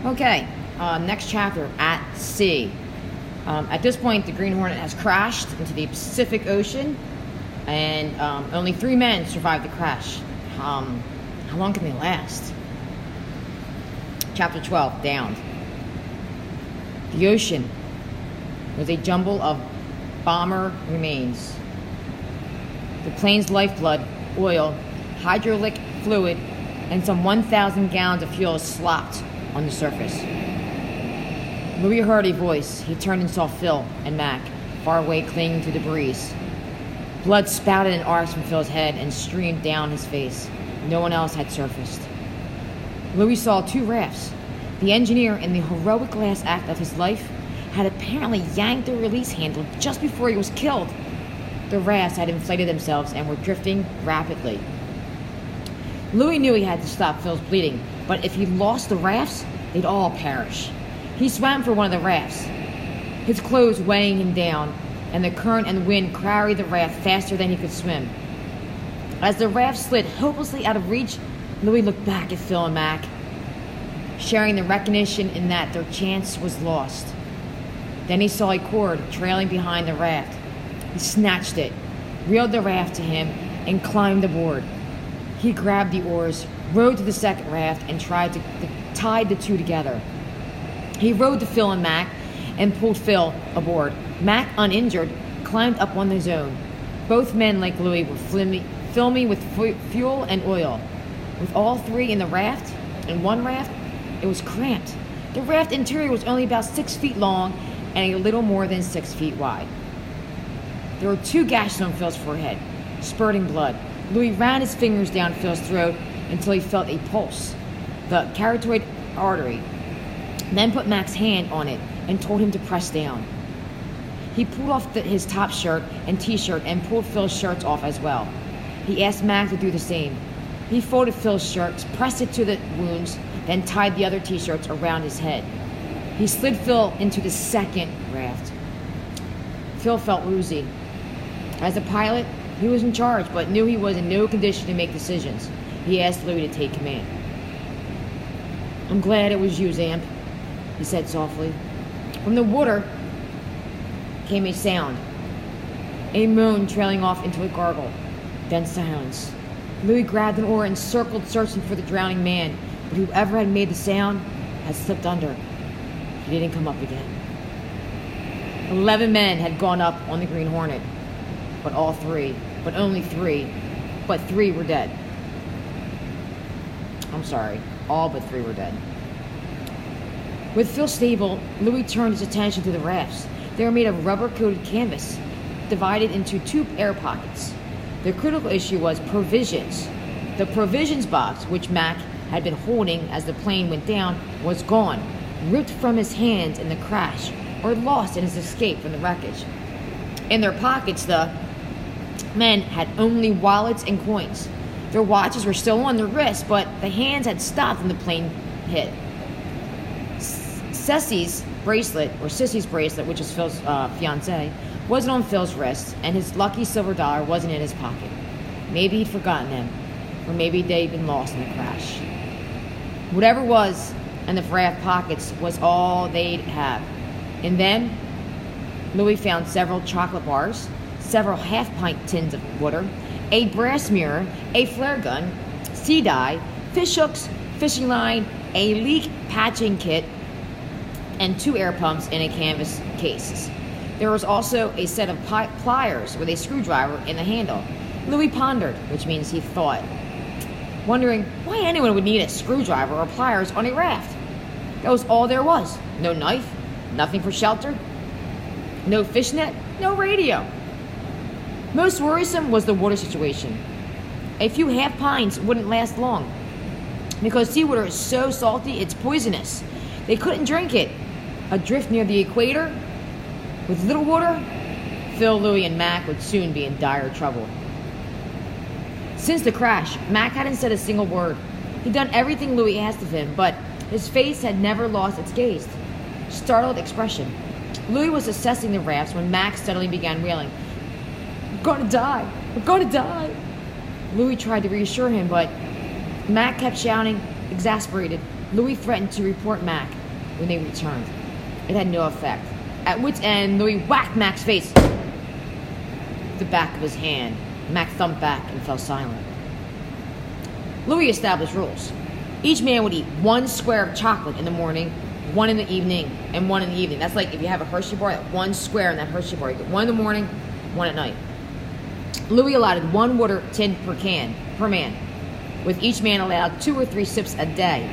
Okay, next chapter, at sea. At this point, the Green Hornet has crashed into the Pacific Ocean, and only 3 men survived the crash. How long can they last? Chapter 12, Downed. The ocean was a jumble of bomber remains. The plane's lifeblood, oil, hydraulic fluid, and some 1,000 gallons of fuel slopped on the surface. Louis heard a voice. He turned and saw Phil and Mac, far away clinging to the breeze. Blood spouted and arced from Phil's head and streamed down his face. No one else had surfaced. Louis saw 2 rafts. The engineer, in the heroic last act of his life, had apparently yanked the release handle just before he was killed. The rafts had inflated themselves and were drifting rapidly. Louis knew he had to stop Phil's bleeding, but if he lost the rafts, they'd all perish. He swam for one of the rafts, his clothes weighing him down, and the current and wind carried the raft faster than he could swim. As the raft slid hopelessly out of reach, Louis looked back at Phil and Mac, sharing the recognition in that their chance was lost. Then he saw a cord trailing behind the raft. He snatched it, reeled the raft to him, and climbed aboard. He grabbed the oars, rowed to the second raft, and tried to tie the 2 together. He rowed to Phil and Mac and pulled Phil aboard. Mac, uninjured, climbed up on his own. Both men, like Louis, were filmy with fuel and oil. With all 3 in the raft, in one raft, it was cramped. The raft interior was only about 6 feet long and a little more than 6 feet wide. There were 2 gashes on Phil's forehead, spurting blood. Louis ran his fingers down Phil's throat until he felt a pulse, the carotid artery, then put Mac's hand on it and told him to press down. He pulled off his top shirt and t-shirt and pulled Phil's shirts off as well. He asked Mac to do the same. He folded Phil's shirts, pressed it to the wounds, then tied the other t-shirts around his head. He slid Phil into the second raft. Phil felt woozy. As a pilot, he was in charge, but knew he was in no condition to make decisions. He asked Louis to take command. "I'm glad it was you, Zamp," he said softly. From the water came a sound, a moan trailing off into a gargle, then silence. Louis grabbed an oar and circled, searching for the drowning man, but whoever had made the sound had slipped under. He didn't come up again. 11 men had gone up on the Green Hornet, but only three were dead. I'm sorry, all but 3 were dead. With Phil stable, Louis turned his attention to the rafts. They were made of rubber-coated canvas, divided into 2 air pockets. The critical issue was provisions. The provisions box, which Mac had been holding as the plane went down, was gone, ripped from his hands in the crash, or lost in his escape from the wreckage. In their pockets, the men had only wallets and coins. Their watches were still on their wrists, but the hands had stopped when the plane hit. Sissy's bracelet, which is Phil's fiancée, wasn't on Phil's wrist, and his lucky silver dollar wasn't in his pocket. Maybe he'd forgotten them, or maybe they'd been lost in the crash. Whatever was in the raft pockets was all they'd have. In them, Louis found several chocolate bars, several half-pint tins of water, a brass mirror, a flare gun, sea dye, fish hooks, fishing line, a leak patching kit, and 2 air pumps in a canvas case. There was also a set of pliers with a screwdriver in the handle. Louis pondered, which means he thought, wondering why anyone would need a screwdriver or pliers on a raft. That was all there was. No knife, nothing for shelter, no fishnet, no radio. Most worrisome was the water situation. A few half pints wouldn't last long. Because seawater is so salty, it's poisonous. They couldn't drink it. Adrift near the equator, with little water, Phil, Louis, and Mac would soon be in dire trouble. Since the crash, Mac hadn't said a single word. He'd done everything Louis asked of him, but his face had never lost its gaze, startled expression. Louis was assessing the rafts when Mac suddenly began wailing, "I'm going to die! I'm going to die!" Louis tried to reassure him, but Mac kept shouting, exasperated, Louis threatened to report Mac when they returned. It had no effect. At wit's end, Louis whacked Mac's face with the back of his hand. Mac thumped back and fell silent. Louis established rules. Each man would eat 1 square of chocolate in the morning, 1 in the evening, and 1 in the evening. That's like if you have a Hershey bar, 1 square in that Hershey bar. You get 1 in the morning, 1 at night. Louis allotted 1 water tin per man, with each man allowed 2 or 3 sips a day.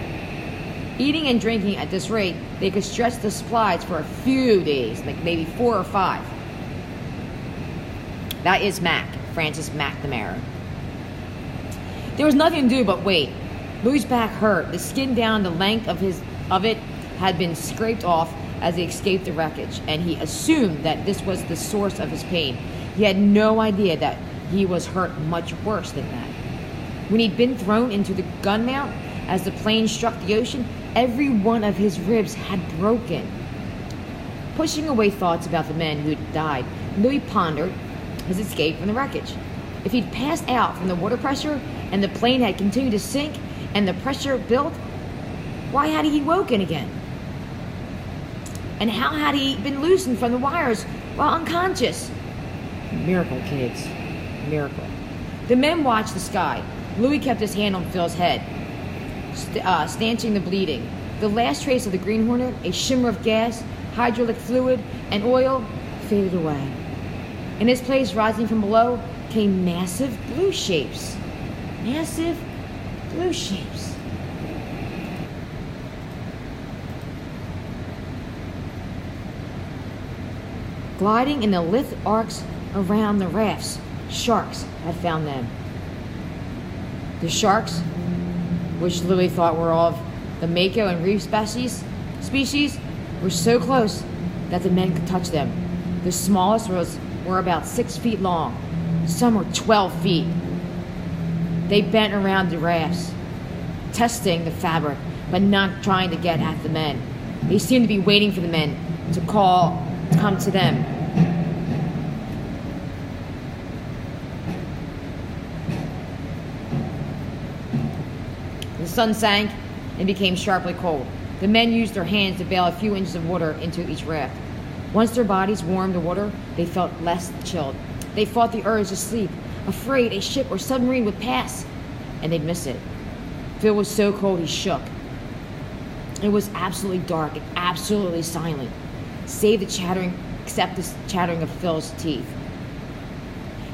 Eating and drinking at this rate, they could stretch the supplies for a few days, like maybe 4 or 5. That is Mac, Francis McNamara. There was nothing to do but wait. Louis' back hurt. The skin down the length of it had been scraped off as he escaped the wreckage, and he assumed that this was the source of his pain. He had no idea that he was hurt much worse than that. When he'd been thrown into the gun mount as the plane struck the ocean, every one of his ribs had broken. Pushing away thoughts about the men who'd died, Louis pondered his escape from the wreckage. If he'd passed out from the water pressure and the plane had continued to sink and the pressure built, why had he woken again? And how had he been loosened from the wires while unconscious? Miracle, kids. Miracle. The men watched the sky. Louis kept his hand on Phil's head, stanching the bleeding. The last trace of the Green Hornet, a shimmer of gas, hydraulic fluid, and oil, faded away. In its place, rising from below, came massive blue shapes. Massive blue shapes. Gliding in the lithe arcs around the rafts, sharks had found them. The sharks, which Louis thought were of the mako and reef species, were so close that the men could touch them. The smallest were about 6 feet long. Some were 12 feet. They bent around the rafts, testing the fabric, but not trying to get at the men. They seemed to be waiting for the men to come to them. The sun sank and became sharply cold. The men used their hands to bail a few inches of water into each raft. Once their bodies warmed to water, they felt less chilled. They fought the urge to sleep, afraid a ship or submarine would pass, and they'd miss it. Phil was so cold he shook. It was absolutely dark and absolutely silent, except the chattering of Phil's teeth.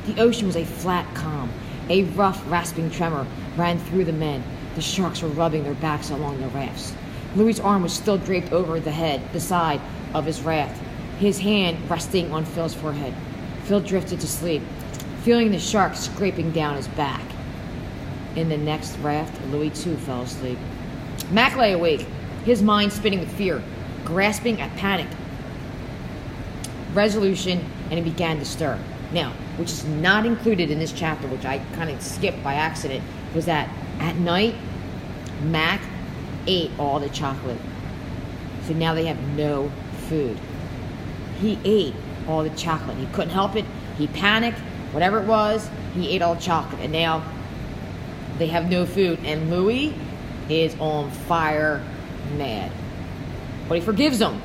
The ocean was a flat calm. A rough, rasping tremor ran through the men. The sharks were rubbing their backs along the rafts. Louis' arm was still draped over the side of his raft, his hand resting on Phil's forehead. Phil drifted to sleep, feeling the shark scraping down his back. In the next raft, Louis too fell asleep. Mac lay awake, his mind spinning with fear, grasping at panic, resolution, and he began to stir. Now, which is not included in this chapter, which I kind of skipped by accident, was that at night, Mac ate all the chocolate. So now they have no food. He ate all the chocolate. He couldn't help it. He panicked. Whatever it was, he ate all the chocolate. And now they have no food. And Louis is on fire mad. But he forgives them.